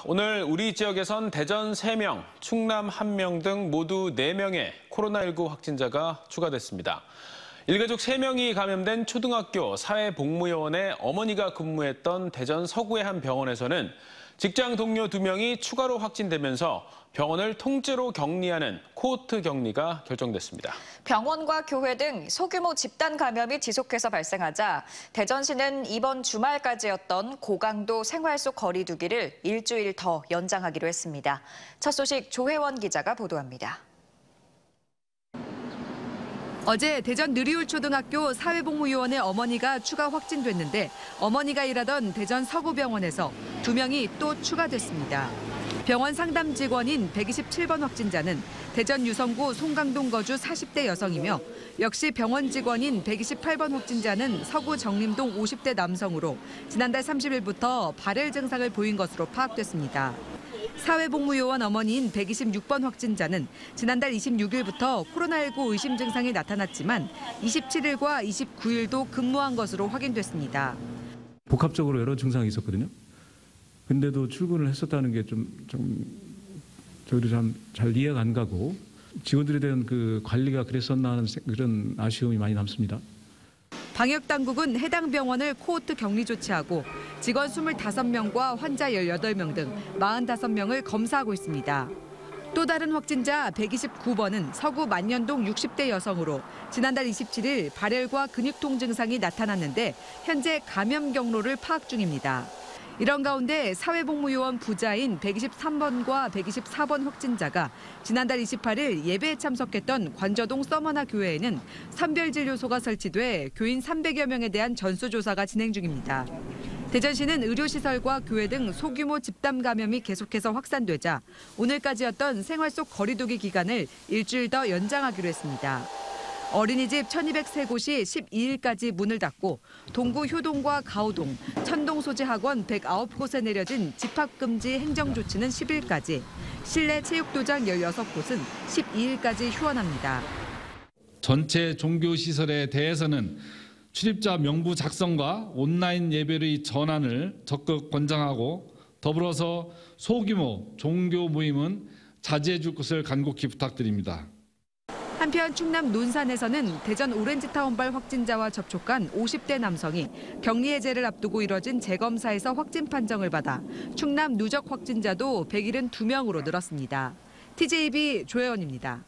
오늘 우리 지역에선 대전 3명, 충남 1명 등 모두 4명의 코로나19 확진자가 추가됐습니다. 일가족 3명이 감염된 초등학교 사회복무요원의 어머니가 근무했던 대전 서구의 한 병원에서는 직장 동료 2명이 추가로 확진되면서 병원을 통째로 격리하는 코호트 격리가 결정됐습니다. 병원과 교회 등 소규모 집단 감염이 지속해서 발생하자 대전시는 이번 주말까지였던 고강도 생활 속 거리 두기를 일주일 더 연장하기로 했습니다. 첫 소식 조혜원 기자가 보도합니다. 어제 대전 느리울초등학교 사회복무요원의 어머니가 추가 확진됐는데 어머니가 일하던 대전 서구병원에서 2명이 또 추가됐습니다. 병원 상담 직원인 127번 확진자는 대전 유성구 송강동 거주 40대 여성이며 역시 병원 직원인 128번 확진자는 서구 정림동 50대 남성으로 지난달 30일부터 발열 증상을 보인 것으로 파악됐습니다. 사회복무요원 어머니인 126번 확진자는 지난달 26일부터 코로나19 의심 증상이 나타났지만 27일과 29일도 근무한 것으로 확인됐습니다. 복합적으로 여러 증상이 있었거든요. 근데도 출근을 했었다는 게 저희도 잘 이해가 안 가고 직원들에 대한 그 관리가 그랬었나 하는 그런 아쉬움이 많이 남습니다. 방역당국은 해당 병원을 코호트 격리 조치하고 직원 25명과 환자 18명 등 45명을 검사하고 있습니다. 또 다른 확진자 129번은 서구 만년동 60대 여성으로 지난달 27일 발열과 근육통 증상이 나타났는데 현재 감염 경로를 파악 중입니다. 이런 가운데 사회복무요원 부자인 123번과 124번 확진자가 지난달 28일 예배에 참석했던 관저동 서머나 교회에는 선별진료소가 설치돼 교인 300여 명에 대한 전수조사가 진행 중입니다. 대전시는 의료시설과 교회 등 소규모 집단 감염이 계속해서 확산되자 오늘까지였던 생활 속 거리 두기 기간을 일주일 더 연장하기로 했습니다. 어린이집 1203곳이 12일까지 문을 닫고 동구 효동과 가오동, 천동 소재 학원 109곳에 내려진 집합금지 행정조치는 10일까지, 실내 체육도장 16곳은 12일까지 휴원합니다. 전체 종교시설에 대해서는 출입자 명부 작성과 온라인 예배의 전환을 적극 권장하고 더불어서 소규모 종교 모임은 자제해 줄 것을 간곡히 부탁드립니다. 한편 충남 논산에서는 대전 오렌지타운발 확진자와 접촉한 50대 남성이 격리 해제를 앞두고 이뤄진 재검사에서 확진 판정을 받아 충남 누적 확진자도 172명으로 늘었습니다. TJB 조혜원입니다.